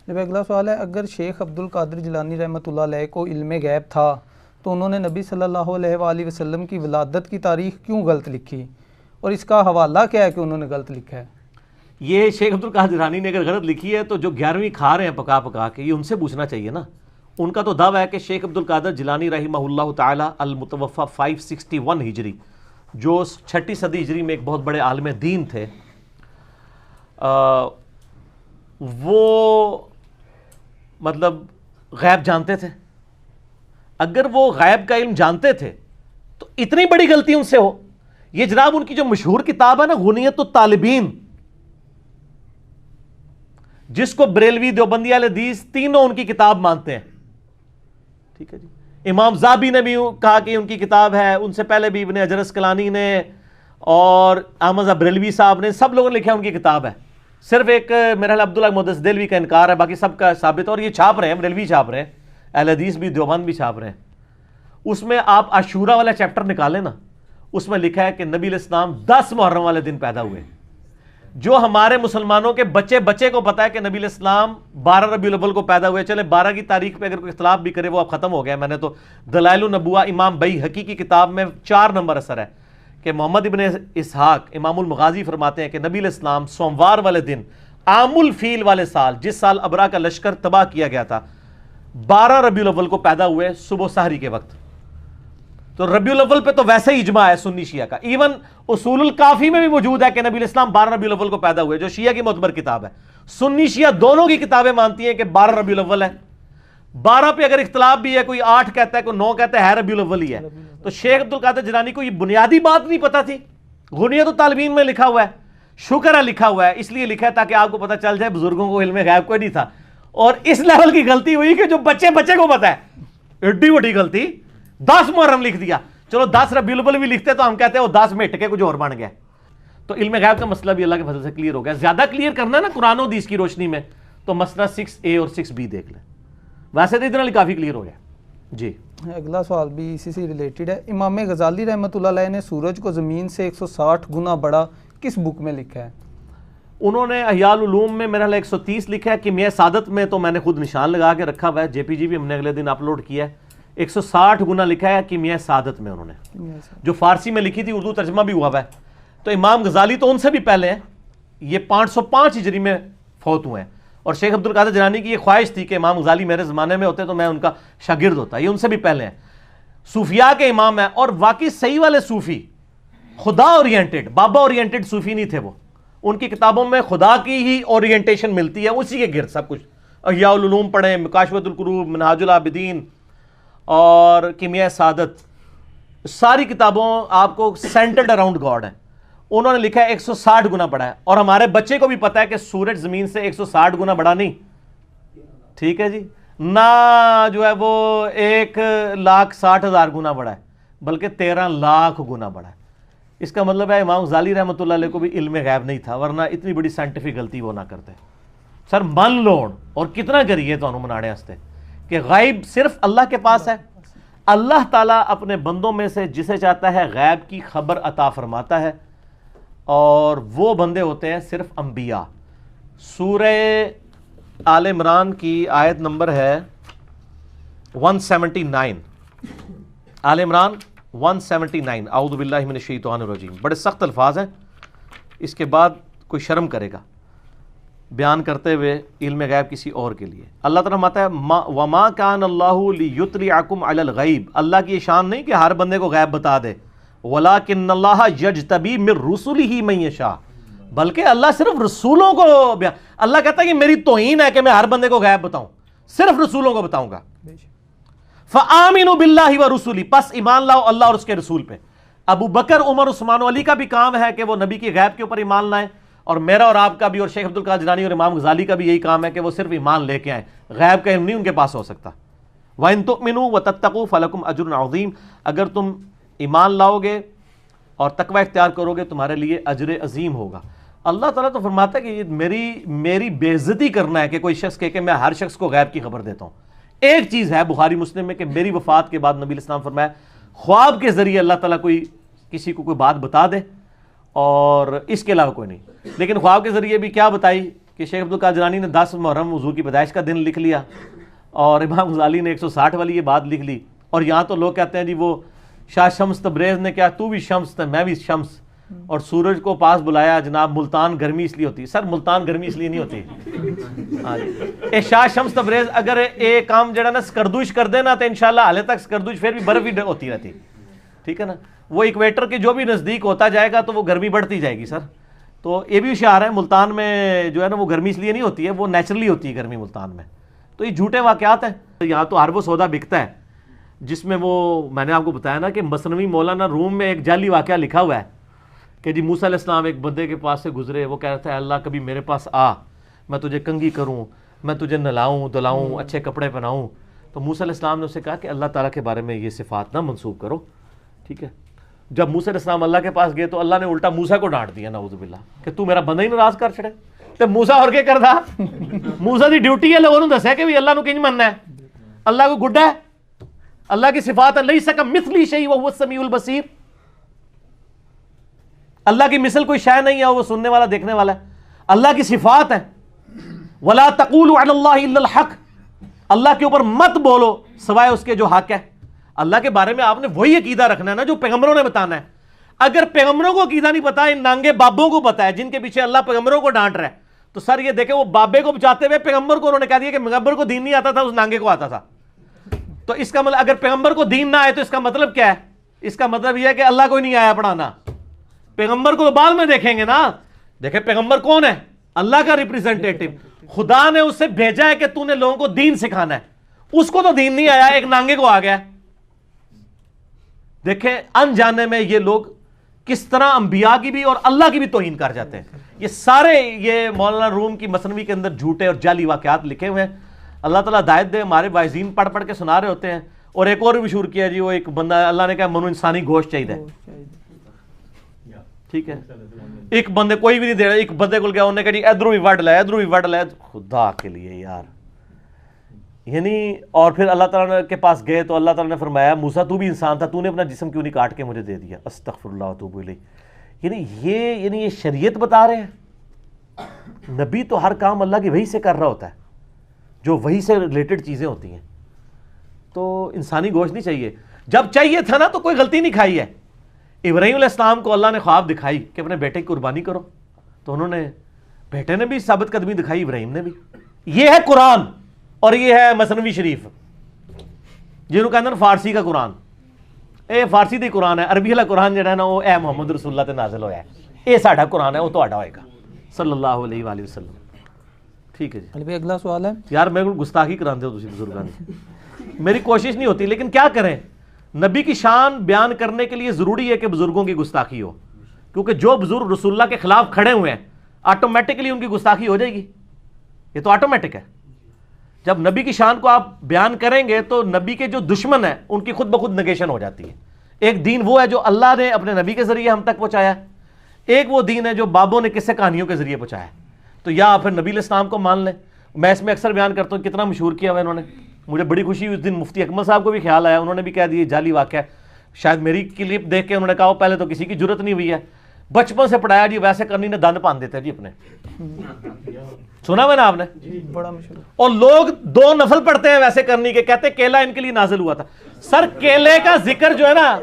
جب اگلا سوال ہے، اگر شیخ عبد القادر جیلانی رحمۃ اللہ علیہ کو علم غیب تھا تو انہوں نے نبی صلی اللہ علیہ وآلہ وسلم کی ولادت کی تاریخ کیوں غلط لکھی، اور اس کا حوالہ کیا ہے کہ انہوں نے غلط لکھا ہے؟ یہ شیخ عبد القادر جیلانی نے اگر غلط لکھی ہے تو جو 11ویں کھا رہے ہیں پکا پکا کے، یہ ان سے پوچھنا چاہیے نا۔ ان کا تو دعویٰ ہے کہ شیخ عبد القادر جیلانی رحمہ اللہ تعالی المتوفی 561 ہجری، جو 6 صدی ہجری میں ایک بہت بڑے عالم دین تھے، وہ مطلب غیب جانتے تھے۔ اگر وہ غیب کا علم جانتے تھے تو اتنی بڑی غلطی ان سے ہو؟ یہ جناب ان کی جو مشہور کتاب ہے نا، غنیت الطالبین، جس کو بریلوی، دیوبندی، اہل حدیث تینوں ان کی کتاب مانتے ہیں، ٹھیک ہے جی۔ امام زابی نے بھی کہا کہ ان کی کتاب ہے، ان سے پہلے بھی ابن حجر اسقلانی نے اور احمد بریلوی صاحب نے، سب لوگوں نے لکھا ہے ان کی کتاب ہے۔ صرف ایک میرا خیال عبداللہ محدث دہلوی کا انکار ہے، باقی سب کا ثابت ہے، اور یہ چھاپ رہے ہیں، بریلوی چھاپ رہے ہیں، اہل حدیث بھی، دیوبند بھی چھاپ رہے ہیں۔ اس میں آپ عاشورہ والا چیپٹر نکالیں نا، اس میں لکھا ہے کہ نبی علیہ السلام 10 محرم والے دن پیدا ہوئے۔ جو ہمارے مسلمانوں کے بچے بچے کو پتا ہے کہ نبی علیہ السلام 12 ربیع الاول کو پیدا ہوئے، چلے 12 کی تاریخ پہ اگر کوئی اختلاف بھی کرے وہ اب ختم ہو گیا۔ میں نے تو دلائل النبوہ امام بیہقی کی کتاب میں 4 نمبر اثر ہے کہ محمد ابن اسحاق امام المغازی فرماتے ہیں کہ نبی علیہ السلام سوموار والے دن عام الفیل والے سال، جس سال ابرا کا لشکر تباہ کیا گیا تھا، 12 ربیع الاول کو پیدا ہوئے صبح سحری کے وقت۔ تو ربیع الاول پہ تو ویسے ہی اجماع ہے سنی شیعہ کا، ایون اصول الکافی میں بھی موجود ہے کہ نبی علیہ السلام 12 ربیع الاول کو پیدا ہوئے، جو شیعہ کی معتبر کتاب ہے۔ سنی شیعہ دونوں کی کتابیں مانتی ہیں کہ 12 ربیع الاول ہے۔ 12 پہ اگر اختلاف بھی ہے، کوئی 8 کہتا ہے، کوئی 9 کہتا ہے ربیع الاول ہی ہے۔ تو شیخ عبد القادر جیلانی کو یہ بنیادی بات نہیں پتا تھی؟ غنیت الطالبین میں لکھا ہوا ہے، شکر ہے لکھا ہوا ہے، اس لیے لکھا ہے تاکہ آپ کو پتہ چل جائے بزرگوں کو علم غیب کوئی نہیں تھا۔ اور اس لیول کی غلطی ہوئی کہ جو بچے بچے کو پتا ہے، ایڈی بڑی غلطی، 10 محرم لکھ دیا۔ چلو 10 ربیع الاول بھی لکھتے تو ہم کہتے ہیں وہ 10 میں ہٹ کے کچھ اور بن گیا۔ تو علم غیب کا مسئلہ بھی اللہ کے فضل سے کلیئر ہو گیا۔ زیادہ کلیئر کرنا ہے نا قرآن و حدیث کی روشنی میں تو مسئلہ 6A اور 6B دیکھ لیں، ویسے تو اتنا کافی کلیئر ہو گیا جی۔ اگلا سوال بھی اسی سے ریلیٹڈ ہے۔ امام غزالی رحمۃ اللہ علیہ نے سورج کو زمین سے 160 گنا بڑا کس بک میں لکھا ہے؟ انہوں نے احیاء العلوم میں میرا 130 لکھا ہے، کیمیاء سعادت میں تو میں نے خود نشان لگا کے رکھا ہوا ہے، JPG بھی ہم نے اگلے دن اپلوڈ کیا ہے، 160 گنا لکھا ہے کیمیاء سعادت میں انہوں نے، جو فارسی میں لکھی تھی، اردو ترجمہ بھی ہوا ہوا ہے۔ تو امام غزالی تو ان سے بھی پہلے ہیں، یہ 505 ہجری میں فوت ہوئے ہیں، اور شیخ عبد القادر جیلانی کی یہ خواہش تھی کہ امام غزالی میرے زمانے میں ہوتے تو میں ان کا شاگرد ہوتا، یہ ان سے بھی پہلے ہیں، صوفیاء کے امام ہیں، اور واقعی صحیح والے صوفی، خدا اورینٹڈ، بابا اورینٹڈ صوفی نہیں تھے وہ۔ ان کی کتابوں میں خدا کی ہی اورینٹیشن ملتی ہے، اسی کے گرد سب کچھ۔ احیاء العلوم پڑھیں، مکاشفۃ القروب، منہاج العابدین اور کیمیاء سعادت، ساری کتابوں آپ کو سینٹرڈ اراؤنڈ گاڈ ہیں۔ انہوں نے لکھا ہے 160 گنا بڑا ہے، اور ہمارے بچے کو بھی پتا ہے کہ سورج زمین سے 160 گنا بڑا نہیں، ٹھیک ہے جی، نہ جو ہے وہ 1,60,000 گنا بڑا ہے، بلکہ 13 لاکھ گنا بڑا ہے۔ اس کا مطلب ہے امام غزالی رحمۃ اللہ علیہ کو بھی علم غیب نہیں تھا، ورنہ اتنی بڑی سائنٹیفک غلطی وہ نہ کرتے۔ سر من لوڑ اور کتنا کریے تو انہوں منانے ہستے کہ غیب صرف اللہ کے پاس ہے۔ اللہ تعالیٰ اپنے بندوں میں سے جسے چاہتا ہے غیب کی خبر عطا فرماتا ہے، اور وہ بندے ہوتے ہیں صرف انبیاء۔ سورہ آل عمران کی آیت نمبر ہے 179، آل عمران 179، اعوذ باللہ من الشیطان الرجیم، بڑے سخت الفاظ ہیں، اس کے بعد کوئی شرم کرے گا بیان کرتے ہوئے علم غیب کسی اور کے لیے۔ اللہ تعالیٰ فرماتا ہے وما کان اللہ لیطلعکم علی الغیب، اللہ کی یہ شان نہیں کہ ہر بندے کو غیب بتا دے، ولیکن اللہ یجتبی من رسلہ من یشاء، بلکہ اللہ صرف رسولوں کو اللہ کہتا ہے کہ میری توہین ہے کہ میں ہر بندے کو غیب بتاؤں، صرف رسولوں کو بتاؤں گا۔ فآمنوا باللہ ورسولہ، پس ایمان لاؤ اللہ اور اس کے رسول پہ۔ ابو بکر، عمر، عثمان و علی کا بھی کام ہے کہ وہ نبی کی غیب کے اوپر ایمان لائیں، اور میرا اور آپ کا بھی، اور شیخ عبد القادر جیلانی اور امام غزالی کا بھی یہی کام ہے کہ وہ صرف ایمان لے کے آئیں، غیب کا علم نہیں ان کے پاس ہو سکتا۔ وَإِن تُؤْمِنُوا وَتَتَّقُوا فَلَكُمْ أَجْرٌ عَظِيمٌ، اگر تم ایمان لاؤ گے اور تقوی اختیار کرو گے تمہارے لیے اجر عظیم ہوگا۔ اللہ تعالیٰ تو فرماتا ہے کہ یہ میری بے عزتی کرنا ہے کہ کوئی شخص کہے کہ میں ہر شخص کو غیب کی خبر دیتا ہوں۔ ایک چیز ہے بخاری مسلم میں کہ میری وفات کے بعد نبی علیہ السلام فرمایا خواب کے ذریعے اللہ تعالیٰ کسی کو کوئی بات بتا دے، اور اس کے علاوہ کوئی نہیں۔ لیکن خواب کے ذریعے بھی کیا بتائی کہ شیخ عبد القادر جیلانی نے 10 محرم حضور کی پیدائش کا دن لکھ لیا اور امام غزالی نے 160 والی یہ بات لکھ لی، اور یہاں تو لوگ کہتے ہیں جی وہ شاہ شمس تبریز نے کیا تو بھی شمس تھا میں بھی شمس، اور سورج کو پاس بلایا جناب ملتان گرمی اس لیے ہوتی ہے. سر ملتان گرمی اس لیے نہیں ہوتی. اے شاہ شمس تبریز اگر ایک کام جڑا نا سکردوش کر دے نا تو انشاءاللہ حالے تک سکردوش پھر بھی برف ہی ہوتی رہتی، ٹھیک ہے نا. وہ ایکویٹر کے جو بھی نزدیک ہوتا جائے گا تو وہ گرمی بڑھتی جائے گی سر. تو یہ بھی اشارہ ہے ملتان میں جو ہے نا وہ گرمی اس لیے نہیں ہوتی ہے، وہ نیچرلی ہوتی ہے گرمی ملتان میں. تو یہ جھوٹے واقعات ہیں. یہاں تو ہر وہ سودا بکتا ہے جس میں وہ میں نے آپ کو بتایا نا کہ مثنوی مولانا روم میں ایک جعلی واقعہ لکھا ہوا ہے کہ جی موسیٰ علیہ السلام ایک بندے کے پاس سے گزرے، وہ کہہ رہا تھا اللہ کبھی میرے پاس آ، میں تجھے کنگھی کروں، میں تجھے نہلاؤں دلاؤں اچھے کپڑے پہناؤں. تو موسیٰ علیہ السلام نے اسے کہا کہ اللہ تعالیٰ کے بارے میں یہ صفات نہ منسوب کرو، ٹھیک ہے. جب موسیٰ علیہ السلام اللہ کے پاس گئے تو اللہ نے الٹا موسیٰ کو ڈانٹ دیا نعوذ باللہ کہ تو میرا بندہ ہی ناراض کر چھڑے. تو موسیٰ اور کیا کردا، موسیٰ دی ڈیوٹی ہے لوگوں نے دسیا کہ بھی اللہ نو کنج مننا ہے، اللہ کو گڈا ہے، اللہ کی صفات ہے لیس کمثلہ شیء وہو السمیع البصیر. اللہ کی مثل کوئی شے نہیں ہے، وہ سننے والا دیکھنے والا ہے. اللہ کی صفات ہے ولا تقولوا علی اللہ الا الحق، اللہ کے اوپر مت بولو سوائے اس کے جو حق ہے. اللہ کے بارے میں آپ نے وہی عقیدہ رکھنا ہے نا جو پیغمبروں نے بتانا ہے. اگر پیغمبروں کو عقیدہ نہیں پتا، ان نانگے بابوں کو پتا ہے جن کے پیچھے اللہ پیغمبروں کو ڈانٹ رہا ہے، تو سر یہ دیکھیں وہ بابے کو بچاتے ہوئے پیغمبر کو انہوں نے کہہ دیا کہ پیغمبر کو دین نہیں آتا تھا، اس نانگے کو آتا تھا. تو اس کا مطلب اگر پیغمبر کو دین نہ آئے تو اس کا مطلب کیا ہے؟ اس کا مطلب یہ ہے کہ اللہ کو نہیں آیا پڑھانا. پیغمبر کو بعد میں دیکھیں گے نا. دیکھیں پیغمبر کون ہے؟ اللہ کا ریپریزنٹیٹو. خدا نے اسے بھیجا ہے کہ تو نے لوگوں کو دین سکھانا ہے. اس کو تو دین نہیں آیا، ایک نانگے کو آ گیا. دیکھیں انجانے میں یہ لوگ کس طرح انبیاء کی بھی اور اللہ کی بھی توہین کر جاتے ہیں. یہ سارے یہ مولانا روم کی مثنوی کے اندر جھوٹے اور جعلی واقعات لکھے ہوئے ہیں. اللہ تعالیٰ ہدایت دے. ہمارے وائزین پڑھ پڑھ کے سنا رہے ہوتے ہیں. اور ایک اور بھی مشہور کیا جی، وہ ایک بندہ اللہ نے کہا منو انسانی گوشت چاہیے، ٹھیک ہے. ایک بندے کوئی بھی نہیں دے رہا، ایک بندے کو گیا انہوں نے کہا جی ادھروں بھی وڈ لے ادھروں بھی وڈ لے. خدا کے لیے یار، یعنی اور پھر اللہ تعالیٰ کے پاس گئے تو اللہ تعالیٰ نے فرمایا موسیٰ تو بھی انسان تھا، تو نے اپنا جسم کیوں نہیں کاٹ کے مجھے دے دیا؟ استغفر اللہ واتوب الیہ. یعنی یہ شریعت بتا رہے ہیں. نبی تو ہر کام اللہ کی وحی سے کر رہا ہوتا ہے، جو وحی سے ریلیٹڈ چیزیں ہوتی ہیں. تو انسانی گوشت نہیں چاہیے. جب چاہیے تھا نا تو کوئی غلطی نہیں کھائی ہے. ابراہیم علیہ السلام کو اللہ نے خواب دکھائی کہ اپنے بیٹے کی قربانی کرو، تو انہوں نے، بیٹے نے بھی ثابت قدمی دکھائی، ابراہیم نے بھی. یہ ہے قرآن اور یہ ہے مثنوی شریف، جنہوں کہتے ہیں فارسی کا قرآن. اے فارسی دی قرآن ہے، عربی والا قرآن جڑا ہے نا وہ اے محمد رسول اللہ تے نازل ہویا ہے. یہ ساڈا قرآن ہے، وہ تہاڈا ہوئے گا صلی اللہ علیہ وآلہ وسلم. ٹھیک ہے جی. اگلا سوال ہے. یار میرے کو گستاخی کراندے ہو تسی بزرگاں دی. میری کوشش نہیں ہوتی لیکن کیا کریں، نبی کی شان بیان کرنے کے لیے ضروری ہے کہ بزرگوں کی گستاخی ہو، کیونکہ جو بزرگ رسول اللہ کے خلاف کھڑے ہوئے ہیں آٹومیٹکلی ان کی گستاخی ہو جائے گی. یہ تو آٹومیٹک ہے. جب نبی کی شان کو آپ بیان کریں گے تو نبی کے جو دشمن ہیں ان کی خود بخود نگیشن ہو جاتی ہے. ایک دین وہ ہے جو اللہ نے اپنے نبی کے ذریعے ہم تک پہنچایا ہے، ایک وہ دین ہے جو بابوں نے قصے کہانیوں کے ذریعے پہنچایا ہے. تو یا پھر نبی علیہ السلام کو مان لیں. میں اس میں اکثر بیان کرتا ہوں کتنا مشہور کیا ہوا انہوں نے. مجھے بڑی خوشی اس دن مفتی اکمل صاحب کو بھی خیال آیا، انہوں نے بھی کہہ دیا جعلی واقعہ ہے. شاید میری کلپ دیکھ کے انہوں نے کہا پہلے تو کسی کی جرت نہیں ہوئی ہے، بچپن سے پڑھایا جی ویسے کرنی نے دند پان دیتے جی اپنے. سنا میں نا آپ نے؟ بڑا مشہور. اور لوگ 2 نفل پڑھتے ہیں ویسے کرنی کے، کہتے ہیں کیلا ان کے لیے نازل ہوا تھا. سر کیلے کا ذکر جو ہے نا،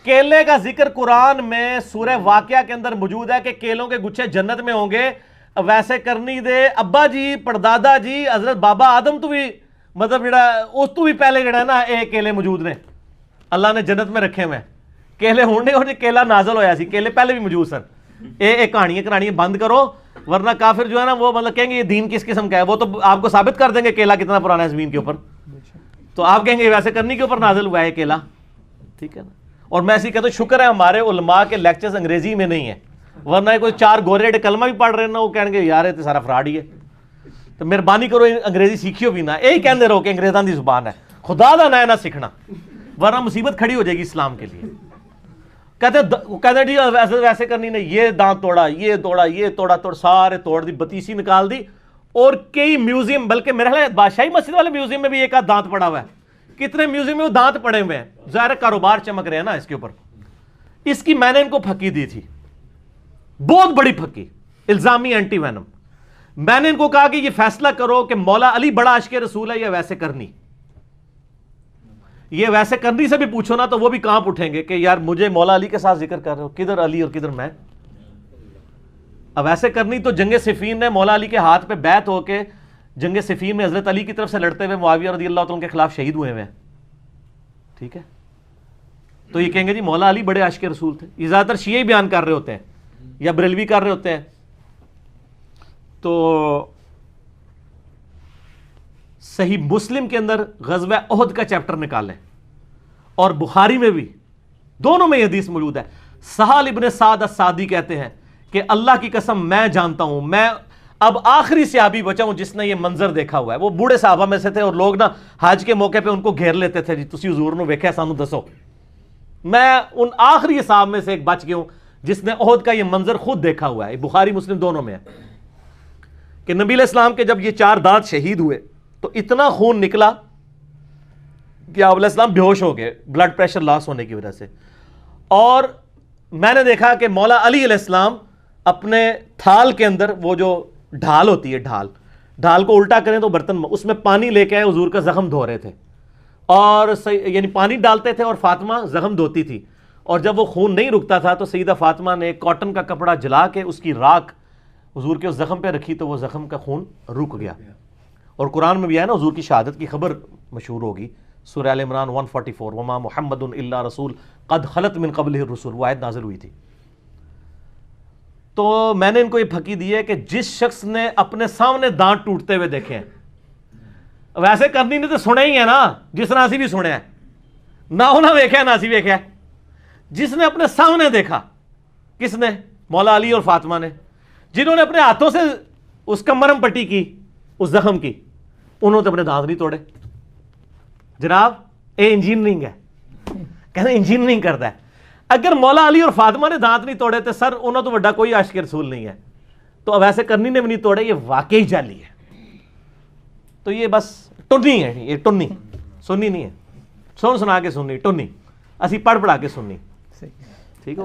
کیلے کا ذکر قرآن میں سورہ واقعہ کے اندر موجود ہے کہ کیلوں کے گچھے جنت میں ہوں گے. ویسے کرنی دے ابا جی پردادا جی حضرت بابا آدم تو بھی مطلب جڑا اس تو بھی پہلے جڑا ہے نا اے کیلے موجود نے، اللہ نے جنت میں رکھے ہوئے. کیلے ہونے اور کیلا نازل ہویا سی، کیلے پہلے بھی موجود سن. اے کہانیاں بند کرو ورنہ کافر جو ہے نا وہ مطلب کہیں گے یہ دین کس قسم کا ہے. وہ تو آپ کو ثابت کر دیں گے کیلا کتنا پرانا ہے زمین کے اوپر، تو آپ کہیں گے ویسے کرنی کے اوپر نازل ہوا ہے کیلا. ٹھیک ہے نا. اور میں ایسے کہتا ہوں شکر ہے ہمارے علماء کے لیکچرز انگریزی میں نہیں ہیں، ورنہ کوئی 4 گورے کلمہ بھی پڑھ رہے ہیں نا وہ کہیں گے یار یہ تو سارا فراڈ ہی ہے. تو مہربانی کرو انگریزی سیکھیو بھی نہ، یہی کہندے رہو کہ انگریزاں دی زبان ہے، خدا دا نہ سیکھنا ورنہ مصیبت کھڑی ہو جائے گی اسلام کے لیے. کہتے ہیں جی ویسے کرنی نے یہ دانت توڑا، یہ توڑا، یہ توڑا سارے توڑ دی، بتیسی نکال دی. اور کئی میوزیم، بلکہ میرا خیال ہے بادشاہی مسجد والے میوزیم میں بھی ایک آدھ دانت پڑا ہوا ہے. کتنے میوزیم میں وہ دانت پڑے ہوئے ہیں، ظاہر کاروبار چمک رہے ہیں نا اس کے اوپر. اس کی میں نے ان کو پھکی دی تھی، بہت بڑی پھکی، الزامی اینٹی وینم. میں نے ان کو کہا کہ یہ فیصلہ کرو کہ مولا علی بڑا عاشق رسول ہے یا ویسے کرنی. یہ ویسے کرنی سے بھی پوچھو نا تو وہ بھی کانپ اٹھیں گے کہ یار مجھے مولا علی کے ساتھ ذکر کر رہے ہو, کدھر علی اور کدھر میں. اب ویسے کرنی تو جنگ صفین میں مولا علی کے ہاتھ پہ بیعت ہو کے جنگ صفین میں حضرت علی کی طرف سے لڑتے ہوئے معاویہ رضی اللہ تعالیٰ کے خلاف شہید ہوئے ہیں. ٹھیک ہے, تو یہ کہیں گے جی مولا علی بڑے عاشق رسول تھے. یہ زیادہ تر شیعہ ہی بیان کر رہے ہوتے ہیں یا بریلوی کر رہے ہوتے ہیں. تو صحیح مسلم کے اندر غزوہ احد کا چیپٹر نکالیں, اور بخاری میں بھی, دونوں میں یہ حدیث موجود ہے. سہل ابن سعد السعدی کہتے ہیں کہ اللہ کی قسم میں جانتا ہوں, میں اب آخری صحابی بچا ہوں جس نے یہ منظر دیکھا ہوا ہے. وہ بوڑھے صحابہ میں سے تھے اور لوگ نا حج کے موقع پہ ان کو گھیر لیتے تھے, جی تسی حضور نے ویکھیا سانو دسو. میں ان آخری صحابہ میں سے ایک بچ گیا ہوں جس نے احد کا یہ منظر خود دیکھا ہوا ہے. بخاری مسلم دونوں میں ہے کہ نبی علیہ السلام کے جب یہ 4 دانت شہید ہوئے تو اتنا خون نکلا کہ آپ علیہ السلام بے ہوش ہو گئے بلڈ پریشر لاس ہونے کی وجہ سے. اور میں نے دیکھا کہ مولا علی علیہ السلام اپنے تھال کے اندر, وہ جو ڈھال ہوتی ہے, ڈھال کو الٹا کریں تو برتن میں, اس میں پانی لے کے آئے, حضور کا زخم دھو رہے تھے, اور یعنی پانی ڈالتے تھے اور فاطمہ زخم دھوتی تھی. اور جب وہ خون نہیں رکتا تھا تو سیدہ فاطمہ نے کاٹن کا کپڑا جلا کے اس کی راکھ حضور کے اس زخم پہ رکھی تو وہ زخم کا خون رک گیا. اور قرآن میں بھی ہے نا حضور کی شہادت کی خبر مشہور ہوگی, سورہ ال عمران 144, وما محمد الا رسول قد خلت من قبلہ الرسل, وہ آیت نازل ہوئی تھی. تو میں نے ان کو یہ پھکی دی ہے کہ جس شخص نے اپنے سامنے دانت ٹوٹتے ہوئے دیکھے ہیں, ویسے کرنی نے تو سنے ہی ہے نا, جس نے اسی بھی سنے ہیں, نہ انہیں ویکھا ہے نہ اسی ویکھا ہے. جس نے اپنے سامنے دیکھا, کس نے؟ مولا علی اور فاطمہ نے, جنہوں نے اپنے ہاتھوں سے اس کا مرہم پٹی کی, اس زخم کی, انہوں نے اپنے دانت نہیں توڑے. جناب اے انجینئرنگ ہے, کہتے ہیں انجینئرنگ کرتا ہے. اگر مولا علی اور فاطمہ نے دانت نہیں توڑے تو سر انہوں تو بڑا کوئی عاشق رسول نہیں ہے. تو اب ایسے کرنی نے بھی نہیں توڑے, یہ واقعی جعلی ہے. تو یہ بس ٹنی ہے, یہ ٹنی سنی نہیں ہے, سنا کے سننی, ٹنی اسی پڑھ پڑھا کے سننی. ٹھیک ہو.